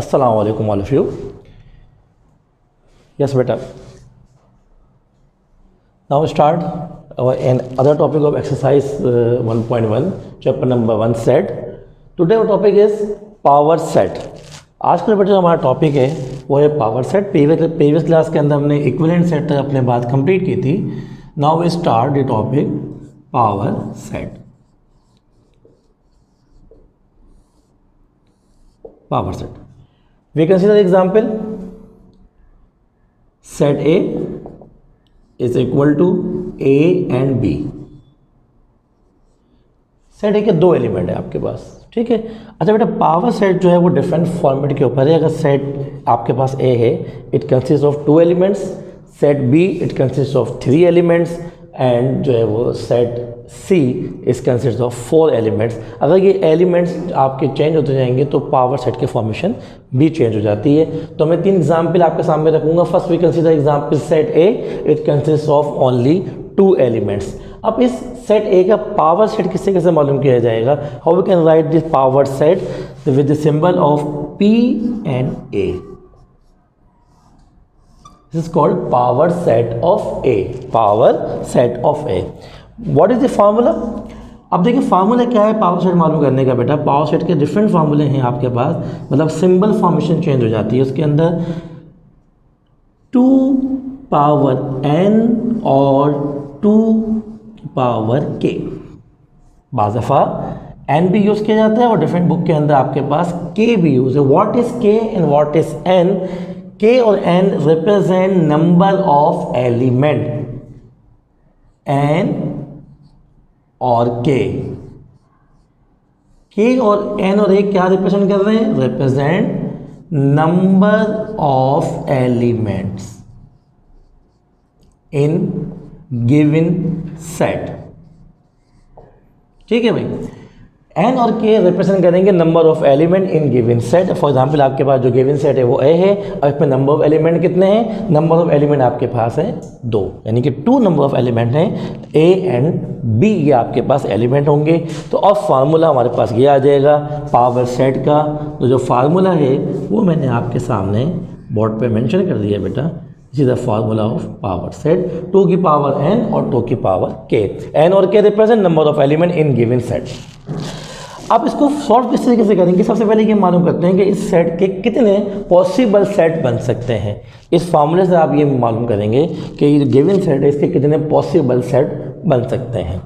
Assalamu alaikum all of you. Yes beta. Now we start our another topic of exercise 1.1 chapter number 1 set. Today our topic is power set. आज का बेटा जो हमारा topic है वो है power set. Previous class के अंदर हमने इक्विवेलेंट सेट तक अपने बात कंप्लीट की थी. Now we start the topic power set. Power set. We consider example. Set A is equal to A and B. Set ए के दो एलिमेंट है आपके पास, ठीक है. अच्छा बेटा, पावर सेट जो है वो डिफरेंट फॉर्मेट के ऊपर है. अगर सेट आपके पास ए है, it consist of 2 elements. Set B it consist of 3 elements. And जो है वो सेट सी इस कंसिस्ट ऑफ 4 एलिमेंट्स. अगर ये एलिमेंट्स आपके चेंज होते जाएंगे तो पावर सेट की फॉर्मेशन भी चेंज हो जाती है. तो मैं 3 एग्जाम्पल आपके सामने रखूंगा. First we consider example set A, it consist of only 2 elements. अब इस सेट ए का पावर सेट किससे कैसे मालूम किया जाएगा? How we can write this power set with the symbol of P and A. This is called power set of A. Power set of A. What is the formula? अब देखिए formula क्या है power set मालूम करने का बेटा. Power set के different फार्मूले हैं आपके पास, मतलब सिंबल फॉर्मेशन चेंज हो जाती है उसके अंदर. 2 पावर n और 2 पावर k. बाज़ दफ़ा n भी यूज़ किया जाता है और डिफरेंट बुक के अंदर आपके पास k भी यूज़ है. What is k and what is n? K और N represent number of element. N और K. K और N और A क्या रिप्रेजेंट कर रहे हैं? Represent number of elements in given set. ठीक है भाई. N और K रिप्रेजेंट करेंगे number of element in given set. For example आपके पास जो गिवन सेट है वो A है और इसमें नंबर ऑफ एलिमेंट कितने हैं? नंबर ऑफ एलिमेंट आपके पास है 2, यानी कि 2 नंबर ऑफ एलिमेंट हैं. A एंड B ये आपके पास एलिमेंट होंगे. तो अब फार्मूला हमारे पास ये आ जाएगा पावर सेट का. तो जो फार्मूला है वो मैंने आपके सामने बोर्ड पर मैंशन कर दिया बेटा. This is the formula of power set. 2 की पावर n और 2 की पावर k. n और k represent number of element in given set. आप इसको सॉल्व किस तरीके से करेंगे? सबसे पहले ये मालूम करते हैं कि इस सेट के कितने पॉसिबल सेट बन सकते हैं. इस फार्मूले से आप ये मालूम करेंगे कि ये गिवन सेट है इसके कितने पॉसिबल सेट बन सकते हैं.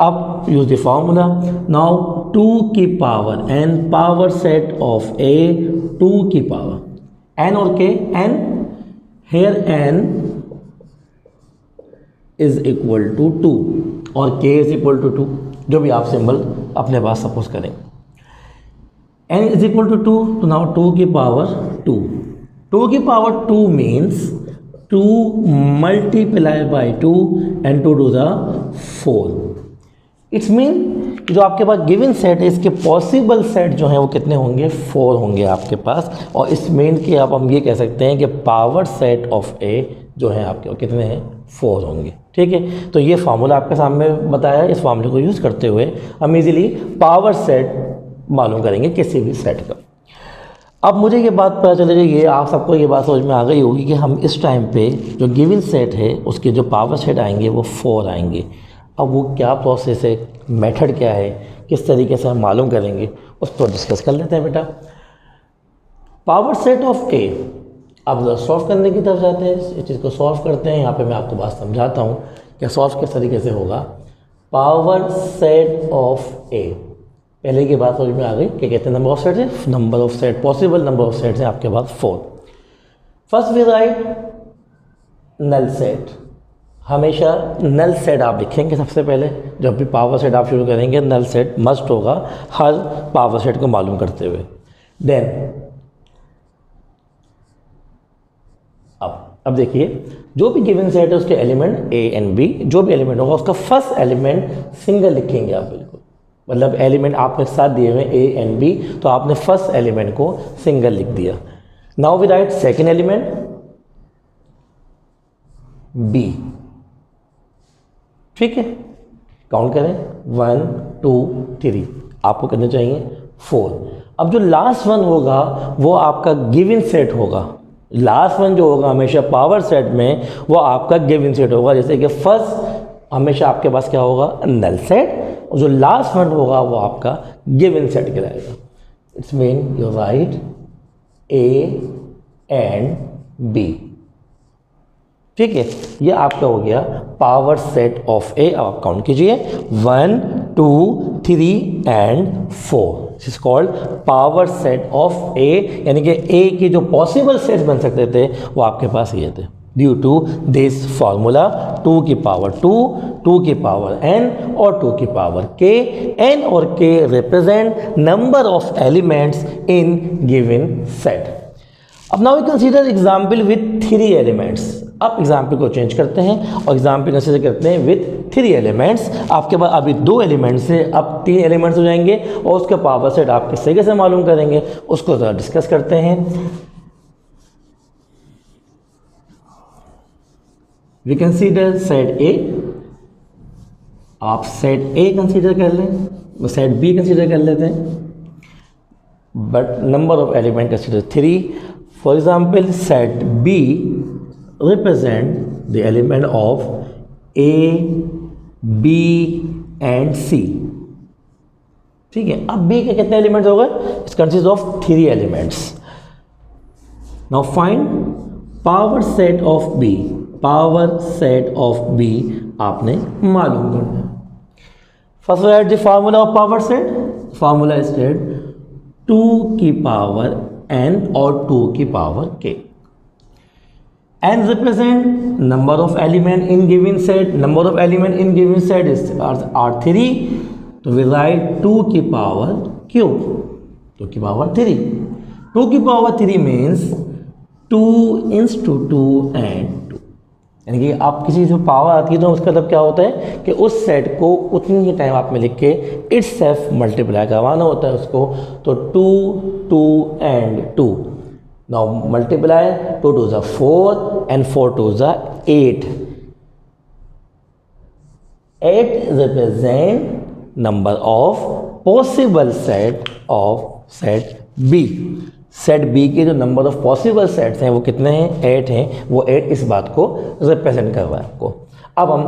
अब यूज द फार्मूला. नाउ 2 की power n power set of a. 2 की पावर n और k. n here n is equal to 2 और k इज इक्वल टू 2, जो भी आप सिंबल अपने पास सपोज करें. n इज इक्वल टू 2, तो नाउ 2 की पावर 2. 2 की power 2 means 2 multiply by 2 and 2 to the 4. It's mean जो आपके पास गिवन सेट है इसके पॉसिबल सेट जो हैं वो कितने होंगे? 4 होंगे आपके पास. और इस मीन के आप हम ये कह सकते हैं कि पावर सेट ऑफ A जो है आपके वो कितने हैं? 4 होंगे. ठीक है. तो ये फार्मूला आपके सामने बताया. इस फार्मूले को यूज़ करते हुए हम इजीली पावर सेट मालूम करेंगे किसी भी सेट का. अब मुझे ये बात पता चलेगी, ये आप सबको ये बात समझ में आ गई होगी कि हम इस टाइम पे जो गिवन सेट है उसके जो पावर सेट आएंगे वो 4 आएंगे. अब वो क्या प्रोसेस है, मेथड क्या है, किस तरीके से हम मालूम करेंगे, उस पर डिस्कस कर लेते हैं बेटा. Power set of A. अब सॉल्व करने की तरफ जाते हैं. इस चीज़ को सॉल्व करते हैं. यहाँ पे मैं आपको बात समझाता हूँ कि सॉल्व किस तरीके से होगा. Power set of A. पहले की बात समझ में आ गई कि कहते हैं नंबर ऑफ सेट है. Number of set possible number of sets हैं आपके पास 4. First we write null set. हमेशा नल सेट आप लिखेंगे सबसे पहले. जब भी पावर सेट आप शुरू करेंगे नल सेट मस्ट होगा हर पावर सेट को मालूम करते हुए. देन अब देखिए जो भी गिवन सेट है उसके एलिमेंट A एंड B, जो भी एलिमेंट होगा उसका फर्स्ट एलिमेंट सिंगल लिखेंगे आप. बिल्कुल मतलब एलिमेंट आपके साथ दिए हुए A एंड B, तो आपने फर्स्ट एलिमेंट को सिंगल लिख दिया. Now we write second element B. ठीक है. काउंट करें 1 2 3. आपको करने चाहिए 4. अब जो लास्ट वन होगा वो आपका गिवन सेट होगा। लास्ट वन जो होगा हमेशा पावर सेट में वो आपका गिवन सेट होगा। जैसे कि फर्स्ट हमेशा आपके पास क्या होगा, नल सेट, और जो लास्ट वन होगा वो आपका गिवन सेट कहलाएगा। It's mean you write A and B. ठीक है, ये आपका हो गया पावर सेट ऑफ ए। अब आप काउंट कीजिए 1 2 3 and 4। This is called power set of A, यानी कि ए के जो पॉसिबल सेट्स बन सकते थे वो आपके पास ये थे ड्यू टू दिस फॉर्मूला 2 की पावर 2, 2 की पावर n और 2 की पावर k। n और k represent number of elements in given set. अब now we consider example with 3 elements. अब एग्जाम्पल को चेंज करते हैं और एग्जाम्पल कंसीडर करते हैं विथ 3 एलिमेंट्स। आपके पास अभी 2 एलिमेंट्स से अब 3 एलिमेंट्स हो जाएंगे और उसका पावर सेट आप किससे कैसे मालूम करेंगे उसको ज़रा डिस्कस करते हैं। We consider set A. आप सेट ए कंसीडर कर लें, सेट बी कंसीडर कर लेते हैं, but number of element consider 3। For example set B represent the element of A, B and C। ठीक है, अब B के कितने एलिमेंट्स हो गए? It consist of 3 elements. Now find power set of B। Power set of B आपने मालूम करना है। First right the formula of power set. Formula is 2 की पावर n और 2 की power k। n represent number of element in given set. Number of element in given set is are 3. तो we write 2 की power cube, 2 की power 3। 2 की power 3 means 2 into 2 and 2। यानी कि आप किसी से पावर आती है तो उसका मतलब क्या होता है कि उस सेट को उतनी ही टाइम आप में लिख के इट्स सेल्फ मल्टीप्लाई करवाना होता है उसको। तो 2 2 and 2। Now multiply 2 2s are 4 and 4 2s are 8. 8 represent number of possible set of set B। Set B के जो नंबर ऑफ पॉसिबल सेट्स हैं वो कितने हैं? 8 हैं। वो 8 इस बात को रिप्रेजेंट कर रहा है आपको। अब हम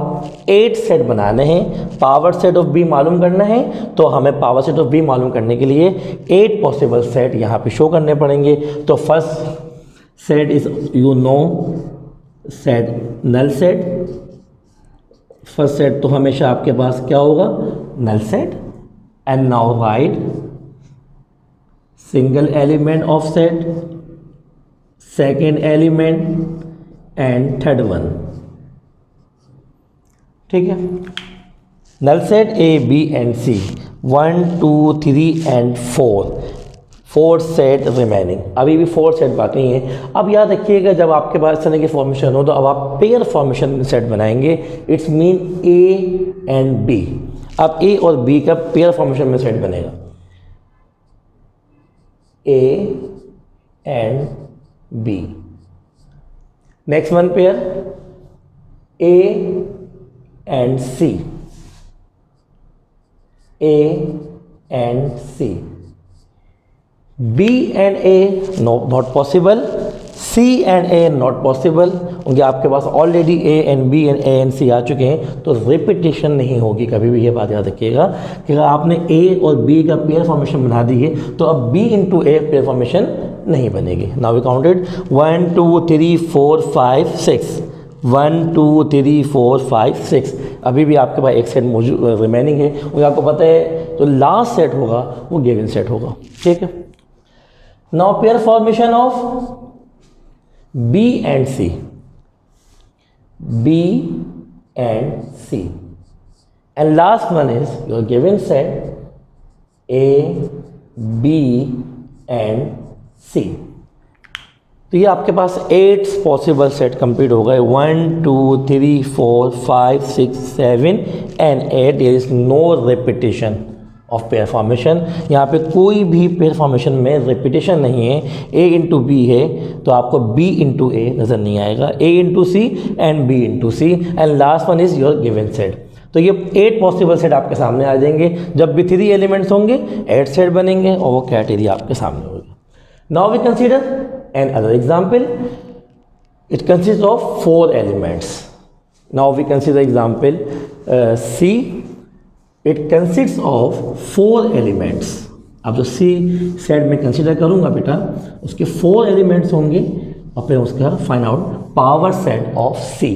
8 सेट बनाने हैं, पावर सेट ऑफ B मालूम करना है, तो हमें पावर सेट ऑफ B मालूम करने के लिए 8 पॉसिबल सेट यहाँ पे शो करने पड़ेंगे। तो first set is you know set null set. First set तो हमेशा आपके पास क्या होगा? Null set. And now write single element of set, second element and third one. ठीक है, null set A, B and C 1 2 3 and 4 set remaining. अभी भी 4 सेट बाकी हैं। अब याद रखिएगा जब आपके पास इस तरह की फॉर्मेशन हो तो अब आप पेयर फॉर्मेशन सेट बनाएंगे। It's mean A and B। अब A और B का पेयर फॉर्मेशन में सेट बनेगा A and B। Next one pair A and C, A and C, B and A not possible, C and A not possible। क्योंकि आपके पास already A and B and A and C आ चुके हैं तो repetition नहीं होगी कभी भी। ये बात याद रखिएगा कि अगर आपने A और B का पेयर फॉर्मेशन बना दी है तो अब B into A pair formation नहीं बनेगी। Now we counted 1 2 3 4 5 6। 1 2 3 4 5 6। अभी भी आपके पास एक सेट मौजूद रिमेनिंग है। मुझे आपको पता है जो लास्ट सेट होगा वो गिवन सेट होगा। ठीक है, now pair formation of B and C। B and C and last one is your given set A, B and C। तो ये आपके पास 8 पॉसिबल सेट कंप्लीट हो गए। 1 2 3 4 5 6 7 and 8। There is no repetition of pair formation. यहाँ पे कोई भी pair formation में रिपीटेशन नहीं है। A इंटू बी है तो आपको B इंटू A नज़र नहीं आएगा। A into C and B into C and last one is your given set. तो ये 8 पॉसिबल सेट आपके सामने आ जाएंगे। जब भी 3 एलिमेंट्स होंगे 8 सेट बनेंगे और वो क्राइटेरिया आपके सामने होगा। Now we consider another example. It consist of 4 elements. Now we consider example C. It consist of 4 elements. अब जो सी सेट में कंसीडर करूंगा बेटा, उसके 4 एलिमेंट्स होंगे और फिर उसका find out power set of C.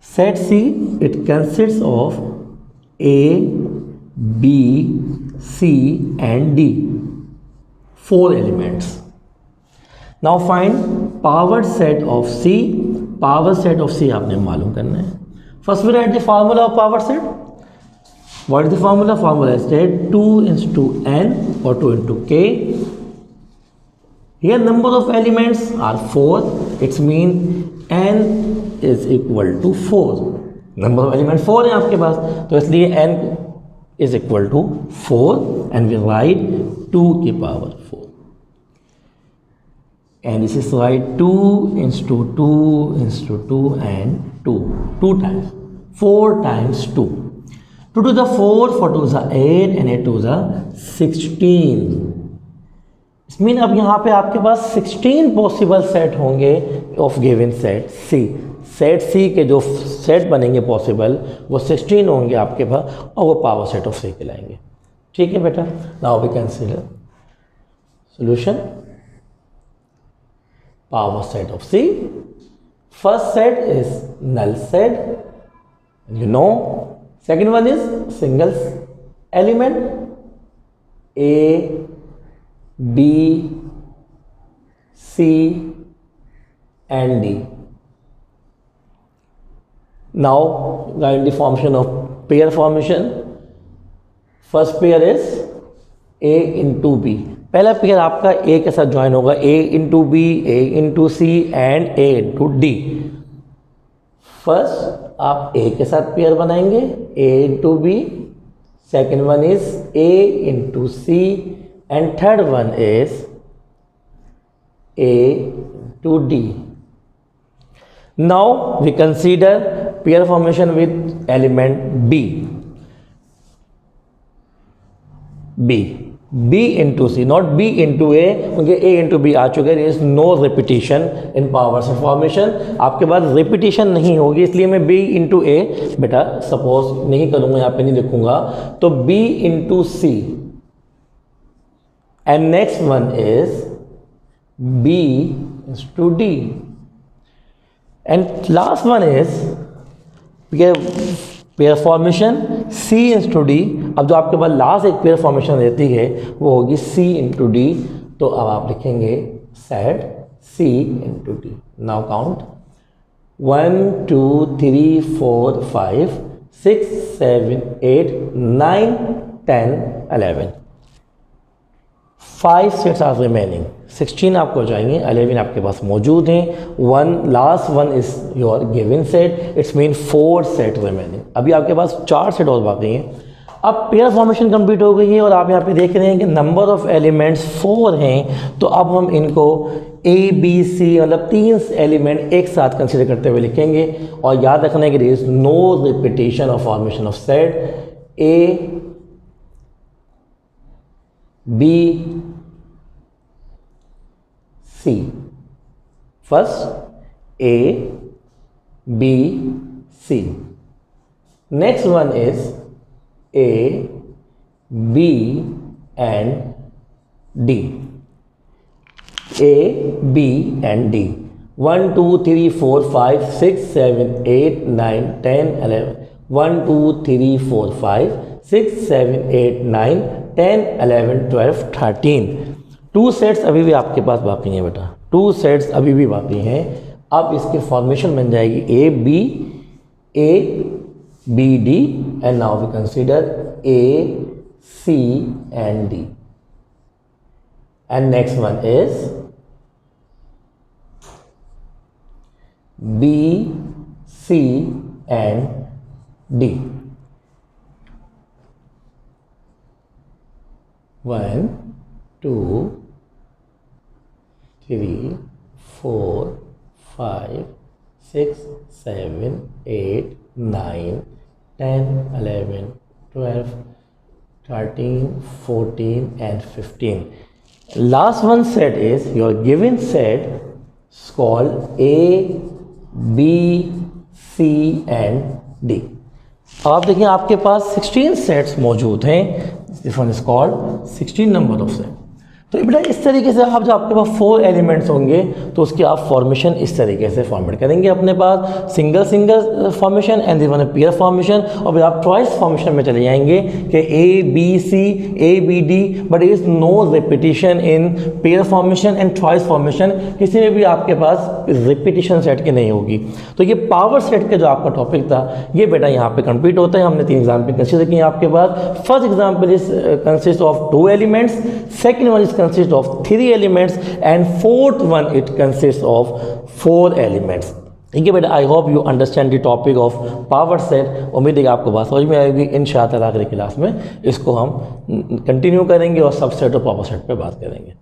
Set C it consist of A, B, C and D, 4 elements. Now find power set of C. Power set of C आपने मालूम करना है। First we write the formula of power set. What is the formula? Formula is that 2 into n or 2 into k. Here number of elements are 4. It's mean n is equal to 4. Number of elements 4 है आपके पास, तो इसलिए n is equal to 4 and we write 2 की power 4. And this is write 2 into 2 into 2 and 2. 2 times. 4 times 2. 2 to the 4, 4 to the 8 and 8 to the 16. इस mean अब यहाँ पे आपके पास 16 पॉसिबल सेट होंगे of given set C. Set C के जो सेट बनेंगे पॉसिबल वो 16 होंगे आपके पास और वो पावर सेट ऑफ सी कहलाएंगे। ठीक है बेटा। Now we consider solution power set of C. First set is null set, you know. Second one is single element A, B, C and D. Now write the formation of pair formation. First pair is A into B. पहला pair आपका A के साथ join होगा, A into B, A into C and A into D. First आप A के साथ pair बनाएंगे, A into B. Second one is A into C and third one is A to D. Now we consider pair formation with element B. B into C, not B into A, क्योंकि A into B आ चुके हैं। there is no repetition in power set formation। आपके पास repetition नहीं होगी, इसलिए मैं B into A बेटा suppose नहीं करूँगा, यहाँ पे नहीं लिखूँगा, तो B into C and next one is B into D and last one is pair formation C into D. अब जो आपके पास लास्ट एक पेयर फॉर्मेशन रहती है वो होगी C इंटू डी। तो अब आप लिखेंगे set C into D. Now count 1 2 3 4 5 6 7 8 9 10 11। 5 sets are remaining. 16 आपको हो जाएंगे, 11 आपके पास मौजूद हैं। Last one is your given set. It's mean 4 set remaining. अभी आपके पास 4 सेट और बाकी हैं। अब पेयर फॉर्मेशन कंप्लीट हो गई है और आप यहाँ पे देख रहे हैं कि नंबर ऑफ एलिमेंट्स 4 हैं। तो अब हम इनको ए बी सी मतलब 3 एलिमेंट एक साथ कंसिडर करते हुए लिखेंगे। और याद रखना है कि there is no repetition of formation of set A B C. First A, B, C. Next one is A, B and D. A, B and D. 1 2 3 4 5 6 7 8 9 10 11. 1 2 3 4 5 6 7 8 9 10 11 12 13। 2 sets अभी भी आपके पास बाकी हैं बेटा। 2 सेट्स अभी भी बाकी हैं। अब इसके फॉर्मेशन बन जाएगी A B D and now we consider A C and D and next one is B C and D. 1 2 3 4 5 6 7 8 9 10 11 12 13 14 and 15. Last one set is your given set is called A, B, C and D. अब आप देखिए आपके पास 16 sets मौजूद हैं. This one is called 16 number of set. तो बेटा इस तरीके से आप, जब आपके पास 4 एलिमेंट्स होंगे तो उसकी आप फॉर्मेशन इस तरीके से फॉर्मेट करेंगे. अपने पास single single formation and this one pair formation, और फिर आप ट्वाइस फॉर्मेशन में चले जाएंगे कि A B C A B D, but is no repetition in pair formation and twice formation. किसी में भी आपके पास रिपीटिशन सेट की नहीं होगी. तो ये पावर सेट का जो आपका टॉपिक था ये बेटा यहाँ पे कंप्लीट होता है. हमने 3 एग्जाम्पल कंसिडर किए आपके पास. First example is consist of 2 elements, second one is consists of 3 elements, and fourth one it consists of 4 elements. ठीक है बेटा, I hope you understand the topic of power set. उम्मीद है कि आपको बात समझ में आएगी. इंशाअल्लाह अगली क्लास में इसको हम कंटिन्यू करेंगे और सबसेट और पावर सेट पे बात करेंगे.